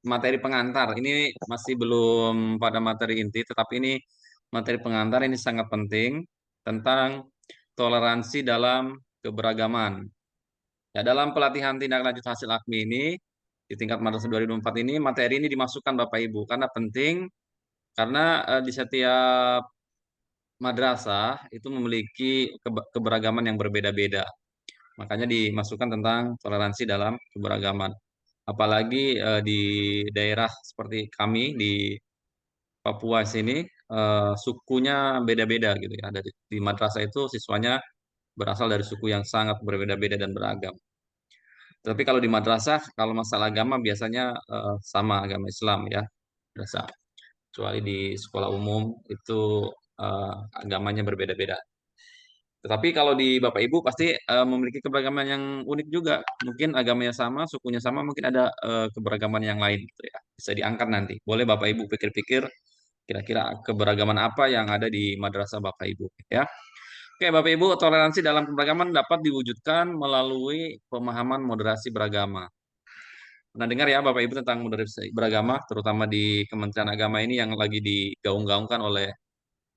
materi pengantar. Ini masih belum pada materi inti, tetapi ini materi pengantar ini sangat penting tentang toleransi dalam keberagaman. Ya, dalam pelatihan tindak lanjut hasil AKMI ini di tingkat madrasah 2004 ini materi ini dimasukkan Bapak Ibu karena penting karena di setiap madrasah itu memiliki keberagaman yang berbeda-beda. Makanya dimasukkan tentang toleransi dalam keberagaman. Apalagi di daerah seperti kami di Papua sini sukunya beda-beda gitu ya. Di madrasah itu siswanya berasal dari suku yang sangat berbeda-beda dan beragam. Tapi kalau di madrasah, kalau masalah agama biasanya sama agama Islam ya, biasa. Kecuali di sekolah umum itu eh, agamanya berbeda-beda. Tetapi kalau di Bapak Ibu pasti memiliki keberagaman yang unik juga. Mungkin agamanya sama, sukunya sama, mungkin ada keberagaman yang lain gitu ya. Bisa diangkat nanti. Boleh Bapak Ibu pikir-pikir kira-kira keberagaman apa yang ada di madrasah Bapak Ibu ya. Oke, Bapak Ibu, toleransi dalam keberagaman dapat diwujudkan melalui pemahaman moderasi beragama. Pernah dengar ya Bapak Ibu tentang moderasi beragama, terutama di Kementerian Agama ini yang lagi digaung-gaungkan oleh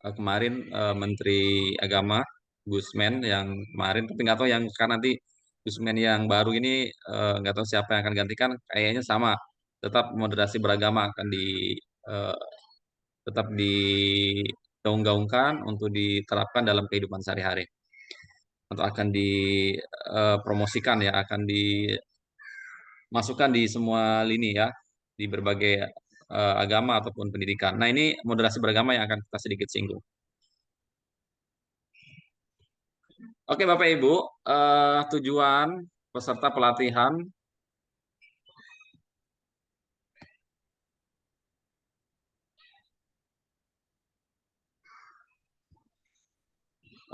kemarin Menteri Agama Gusmen yang kemarin, tapi nggak tahu yang sekarang nanti Gusmen yang baru ini nggak tahu siapa yang akan gantikan, kayaknya sama, tetap moderasi beragama akan eh, tetap digaung-gaungkan untuk diterapkan dalam kehidupan sehari-hari, atau akan dipromosikan ya, akan dimasukkan di semua lini ya, di berbagai agama ataupun pendidikan. Nah ini moderasi beragama yang akan kita sedikit singgung. Oke Bapak Ibu, tujuan peserta pelatihan.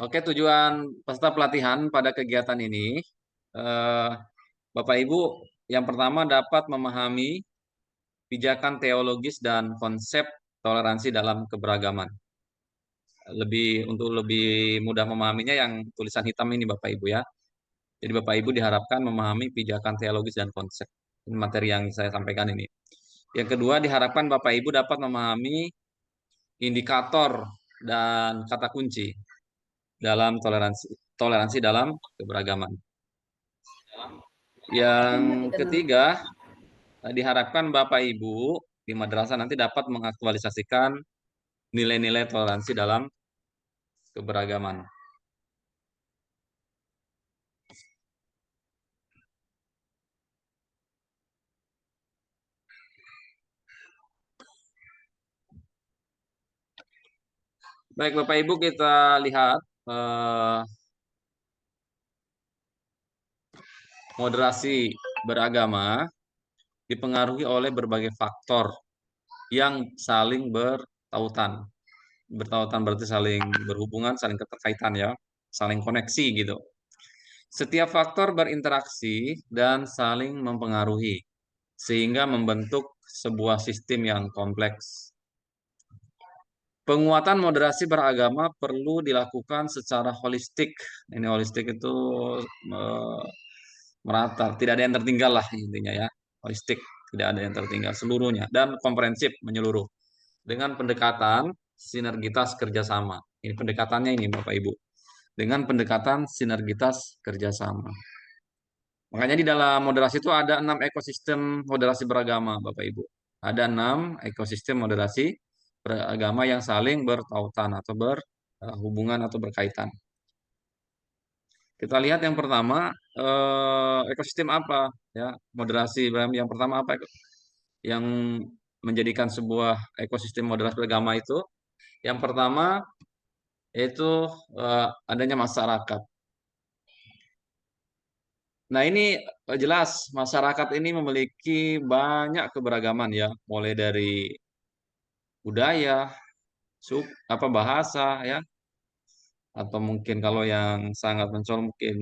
Oke, tujuan peserta pelatihan pada kegiatan ini, eh, Bapak Ibu, yang pertama dapat memahami pijakan teologis dan konsep toleransi dalam keberagaman. Untuk lebih mudah memahaminya yang tulisan hitam ini Bapak Ibu ya. Jadi Bapak Ibu diharapkan memahami pijakan teologis dan konsep. Ini materi yang saya sampaikan ini. Yang kedua, diharapkan Bapak Ibu dapat memahami indikator dan kata kunci dalam toleransi toleransi dalam keberagaman. Yang ketiga, diharapkan Bapak Ibu di madrasah nanti dapat mengaktualisasikan nilai-nilai toleransi dalam keberagaman. Baik Bapak Ibu, kita lihat moderasi beragama dipengaruhi oleh berbagai faktor yang saling bertautan. Bertautan berarti saling berhubungan, saling keterkaitan ya, saling koneksi gitu. Setiap faktor berinteraksi dan saling mempengaruhi sehingga membentuk sebuah sistem yang kompleks. Penguatan moderasi beragama perlu dilakukan secara holistik. Ini holistik itu eh, merata, tidak ada yang tertinggal lah intinya ya. Holistik, tidak ada yang tertinggal seluruhnya dan komprehensif menyeluruh dengan pendekatan sinergitas kerjasama. Ini pendekatannya ini Bapak Ibu. Dengan pendekatan sinergitas kerjasama. Makanya di dalam moderasi itu ada 6 ekosistem moderasi beragama, Bapak Ibu. Ada 6 ekosistem moderasi beragama yang saling bertautan atau berhubungan atau berkaitan. Kita lihat yang pertama, ekosistem apa ya, moderasi beragama yang pertama apa yang menjadikan sebuah ekosistem moderasi beragama itu? Yang pertama yaitu adanya masyarakat. Nah, ini jelas masyarakat ini memiliki banyak keberagaman ya, mulai dari budaya, bahasa ya, atau mungkin kalau yang sangat mencolok mungkin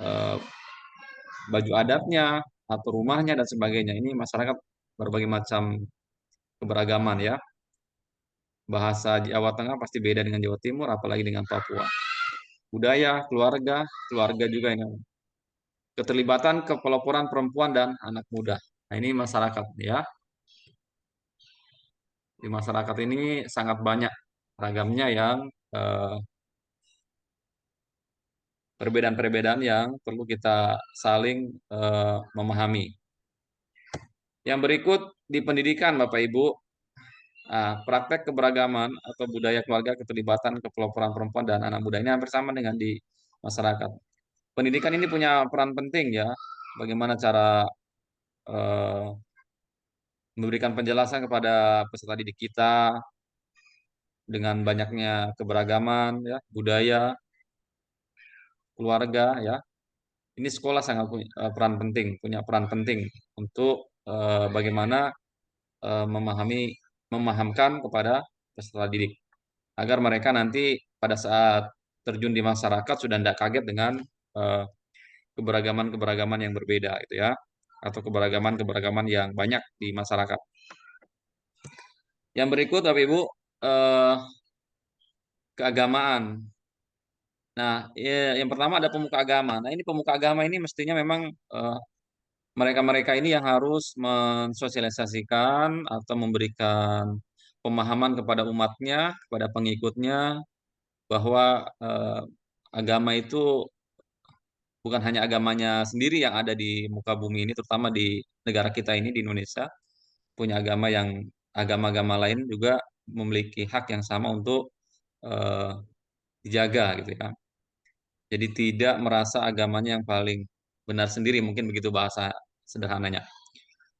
eh, baju adatnya atau rumahnya dan sebagainya. Ini masyarakat berbagai macam keberagaman ya. Bahasa Jawa Tengah pasti beda dengan Jawa Timur, apalagi dengan Papua. Budaya, keluarga, keluarga juga ini. Keterlibatan kepeloporan perempuan dan anak muda. Nah, ini masyarakat ya. Di masyarakat ini sangat banyak ragamnya yang eh, perbedaan-perbedaan yang perlu kita saling memahami. Yang berikut di pendidikan, Bapak Ibu, praktek keberagaman atau budaya keluarga, keterlibatan, kepeloporan perempuan dan anak muda ini hampir sama dengan di masyarakat. Pendidikan ini punya peran penting ya, bagaimana cara eh, memberikan penjelasan kepada peserta didik kita dengan banyaknya keberagaman ya, budaya, keluarga ya. Ini sekolah sangat punya peran penting, punya peran penting untuk bagaimana memahamkan kepada peserta didik agar mereka nanti pada saat terjun di masyarakat sudah tidak kaget dengan eh, keberagaman-keberagaman yang berbeda itu ya, atau keberagaman-keberagaman yang banyak di masyarakat. Yang berikut Bapak Ibu, eh, keagamaan. Nah, yang pertama ada pemuka agama. Nah, ini pemuka agama ini mestinya memang mereka-mereka ini yang harus mensosialisasikan atau memberikan pemahaman kepada umatnya, kepada pengikutnya, bahwa agama itu bukan hanya agamanya sendiri yang ada di muka bumi ini, terutama di negara kita ini di Indonesia, punya agama yang agama-agama lain juga memiliki hak yang sama untuk eh, dijaga gitu ya. Jadi tidak merasa agamanya yang paling benar sendiri, mungkin begitu bahasa sederhananya.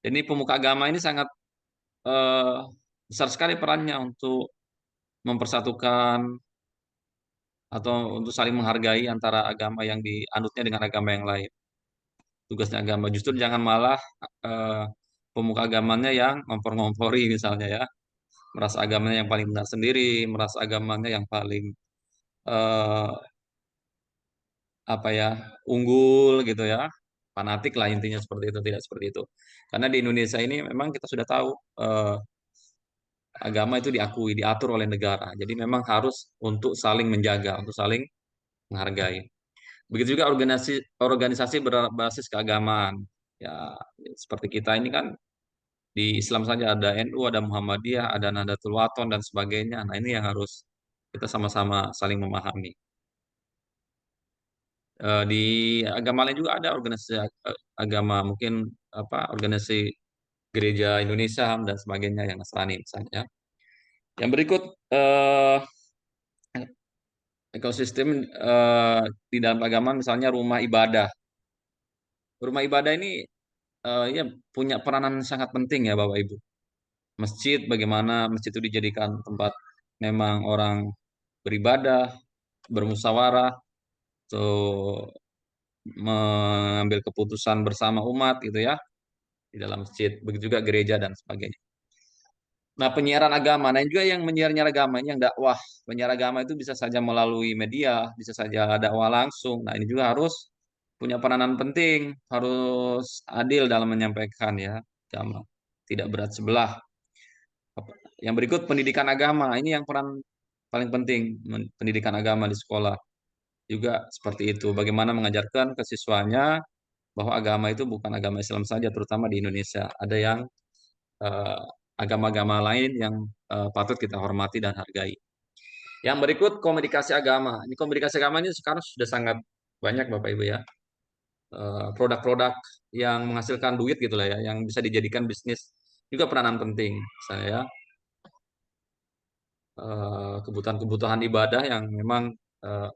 Dan ini pemuka agama ini sangat eh, besar sekali perannya untuk mempersatukan atau untuk saling menghargai antara agama yang dianutnya dengan agama yang lain. Tugasnya agama justru jangan malah eh, pemuka agamanya yang ngompor-ngompori misalnya ya, merasa agamanya yang paling benar sendiri, merasa agamanya yang paling eh, apa ya, unggul gitu ya, fanatik lah intinya seperti itu, tidak seperti itu. Karena di Indonesia ini memang kita sudah tahu eh, agama itu diakui, diatur oleh negara. Jadi memang harus untuk saling menjaga, untuk saling menghargai. Begitu juga organisasi organisasi berbasis keagamaan. Ya, seperti kita ini kan di Islam saja ada NU, ada Muhammadiyah, ada Nahdlatul Wathon dan sebagainya. Nah, ini yang harus kita sama-sama saling memahami. Di agama lain juga ada organisasi agama, mungkin apa organisasi gereja Indonesia dan sebagainya yang Nasrani misalnya. Ya. Yang berikut eh, ekosistem di dalam agama misalnya rumah ibadah. Rumah ibadah ini ya punya peranan sangat penting ya Bapak Ibu. Masjid, bagaimana masjid itu dijadikan tempat memang orang beribadah, bermusyawarah, tuh mengambil keputusan bersama umat gitu ya di dalam masjid. Begitu juga gereja dan sebagainya. Nah, penyiaran agama, nah ini juga yang menyiar agama, ini yang dakwah. Penyiar agama itu bisa saja melalui media, bisa saja dakwah langsung. Nah, ini juga harus punya peranan penting, harus adil dalam menyampaikan ya agama, tidak berat sebelah. Yang berikut pendidikan agama, ini yang peran paling penting, pendidikan agama di sekolah juga seperti itu. Bagaimana mengajarkan ke siswanya bahwa agama itu bukan agama Islam saja, terutama di Indonesia. Ada yang eh, agama-agama lain yang patut kita hormati dan hargai. Yang berikut komunikasi agama. Ini komunikasi agama ini sekarang sudah sangat banyak Bapak Ibu ya. Produk-produk yang menghasilkan duit gitu lah ya, yang bisa dijadikan bisnis juga peranan penting. Saya kebutuhan-kebutuhan ibadah yang memang eh,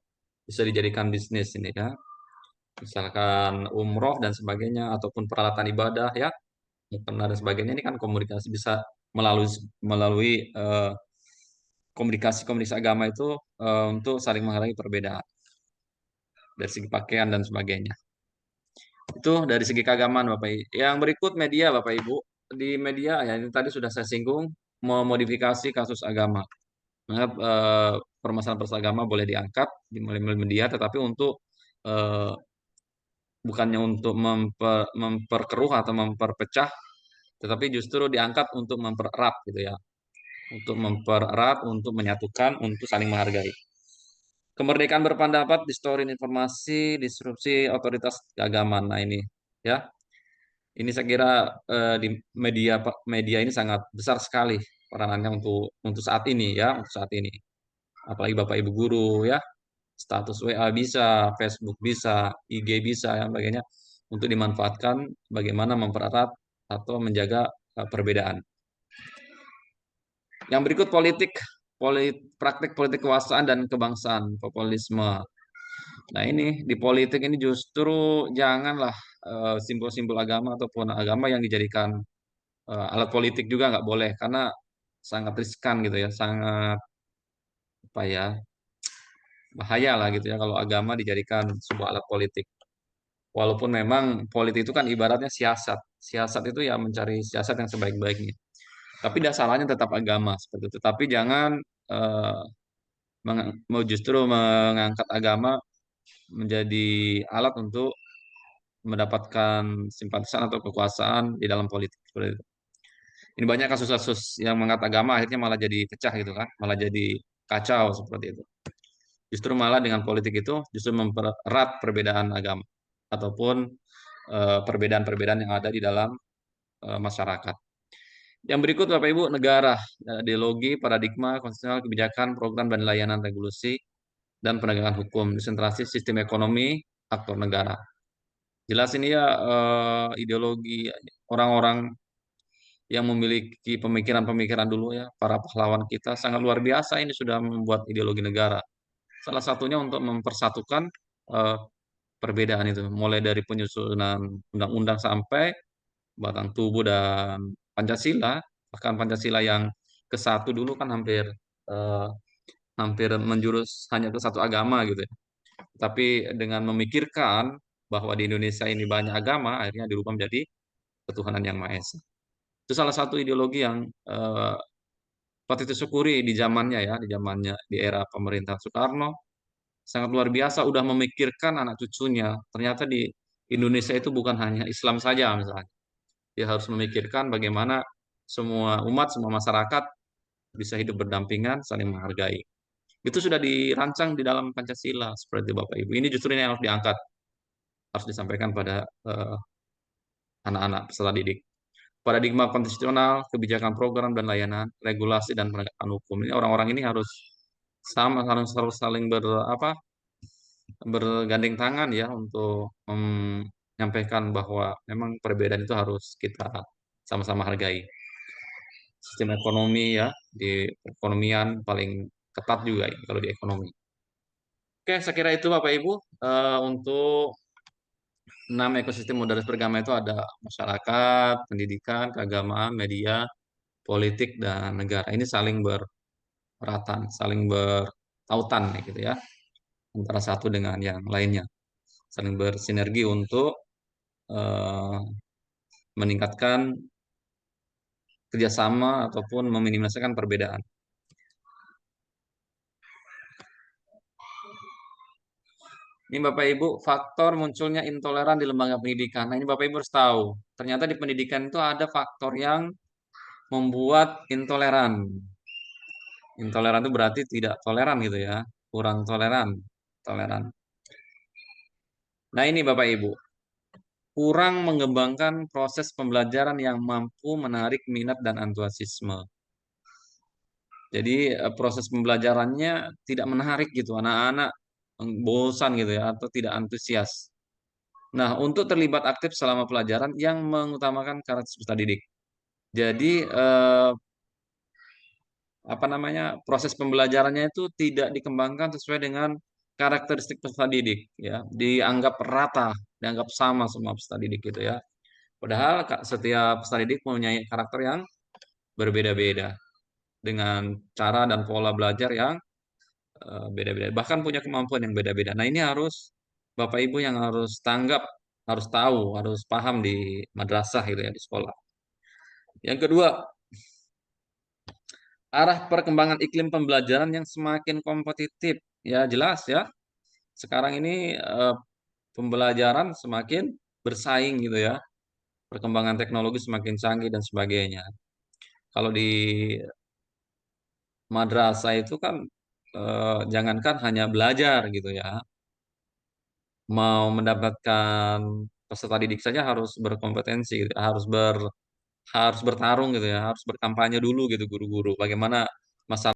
bisa dijadikan bisnis ini ya. Misalkan umroh dan sebagainya ataupun peralatan ibadah ya, mukena dan sebagainya ini kan komunikasi bisa melalui melalui komunikasi-komunikasi agama itu untuk saling menghargai perbedaan dari segi pakaian dan sebagainya. Itu dari segi keagamaan Bapak Ibu. Yang berikut media Bapak Ibu. Di media ya ini tadi sudah saya singgung memodifikasi kasus agama. Nah, permasalahan agama boleh diangkat di media tetapi untuk eh, bukannya untuk memperkeruh atau memperpecah tetapi justru diangkat untuk mempererat gitu ya. Untuk mempererat, untuk menyatukan, untuk saling menghargai. Kemerdekaan berpendapat, distorsi informasi, disrupsi otoritas keagamaan. Nah ini ya. Ini saya kira di media ini sangat besar sekali peranannya untuk saat ini ya, untuk saat ini. Apalagi Bapak Ibu guru ya, status WA bisa, Facebook bisa, IG bisa, yang sebagainya untuk dimanfaatkan bagaimana mempererat atau menjaga perbedaan. Yang berikut praktik politik kekuasaan dan kebangsaan, populisme. Nah ini di politik ini justru janganlah simbol-simbol agama ataupun agama yang dijadikan alat politik juga nggak boleh karena sangat riskan gitu ya, sangat apa ya bahaya lah gitu ya kalau agama dijadikan sebuah alat politik. Walaupun memang politik itu kan ibaratnya siasat. Siasat itu ya mencari siasat yang sebaik-baiknya. Tapi dasarnya tetap agama seperti itu. Tapi jangan eh, mau justru mengangkat agama menjadi alat untuk mendapatkan simpatisan atau kekuasaan di dalam politik seperti itu. Ini banyak kasus-kasus yang mengangkat agama akhirnya malah jadi pecah gitu kan, malah jadi kacau seperti itu. Justru malah dengan politik itu justru mempererat perbedaan agama ataupun perbedaan-perbedaan yang ada di dalam masyarakat. Yang berikut Bapak Ibu, negara, ideologi, paradigma, konstitusional, kebijakan, program dan layanan regulasi dan penegakan hukum, desentralisasi sistem ekonomi, aktor negara. Jelas ini ya ideologi orang-orang yang memiliki pemikiran-pemikiran dulu ya, para pahlawan kita sangat luar biasa ini sudah membuat ideologi negara. Salah satunya untuk mempersatukan eh, perbedaan itu, mulai dari penyusunan undang-undang sampai batang tubuh dan Pancasila. Bahkan Pancasila yang ke satu dulu kan eh, hampir menjurus hanya ke satu agama gitu ya. Tapi dengan memikirkan bahwa di Indonesia ini banyak agama, akhirnya dirubah menjadi ketuhanan yang Maha Esa. Itu salah satu ideologi yang patut disyukuri di zamannya ya, di zamannya di era pemerintahan Soekarno sangat luar biasa udah memikirkan anak cucunya. Ternyata di Indonesia itu bukan hanya Islam saja misalnya. Dia harus memikirkan bagaimana semua umat, semua masyarakat bisa hidup berdampingan, saling menghargai. Itu sudah dirancang di dalam Pancasila seperti Bapak Ibu. Ini justru yang harus diangkat, harus disampaikan pada anak-anak peserta didik. Paradigma konstitusional, kebijakan program dan layanan, regulasi dan penegakan hukum. Ini orang-orang ini harus sama, harus saling bergandeng tangan ya untuk menyampaikan bahwa memang perbedaan itu harus kita sama-sama hargai. Sistem ekonomi ya, di perekonomian paling ketat juga ya, kalau di ekonomi. Oke, saya kira itu Bapak Ibu untuk 6 ekosistem modernis beragama itu ada masyarakat, pendidikan, keagamaan, media, politik, dan negara. Ini saling berperatan, saling bertautan gitu ya, antara satu dengan yang lainnya. Saling bersinergi untuk eh, meningkatkan kerjasama ataupun meminimalisasikan perbedaan. Ini Bapak Ibu, faktor munculnya intoleran di lembaga pendidikan. Nah, ini Bapak Ibu harus tahu. Ternyata di pendidikan itu ada faktor yang membuat intoleran. Intoleran itu berarti tidak toleran gitu ya, kurang toleran, toleran. Nah, ini Bapak Ibu, kurang mengembangkan proses pembelajaran yang mampu menarik minat dan antusiasme. Jadi proses pembelajarannya tidak menarik gitu, anak-anak bosan gitu ya atau tidak antusias. Nah, untuk terlibat aktif selama pelajaran yang mengutamakan karakter peserta didik. Jadi apa namanya proses pembelajarannya itu tidak dikembangkan sesuai dengan karakteristik peserta didik ya, dianggap rata, dianggap sama semua peserta didik gitu ya. Padahal setiap peserta didik mempunyai karakter yang berbeda-beda dengan cara dan pola belajar yang beda-beda, bahkan punya kemampuan yang beda-beda. Nah, ini harus Bapak Ibu yang harus tanggap, harus tahu, harus paham di madrasah gitu ya, di sekolah. Yang kedua, arah perkembangan iklim pembelajaran yang semakin kompetitif. Ya, jelas ya. Sekarang ini pembelajaran semakin bersaing gitu ya. Perkembangan teknologi semakin canggih dan sebagainya. Kalau di madrasah itu kan jangankan hanya belajar gitu ya, mau mendapatkan peserta didik saja harus berkompetensi gitu, harus bertarung gitu ya, harus berkampanye dulu gitu guru-guru. Bagaimana masalah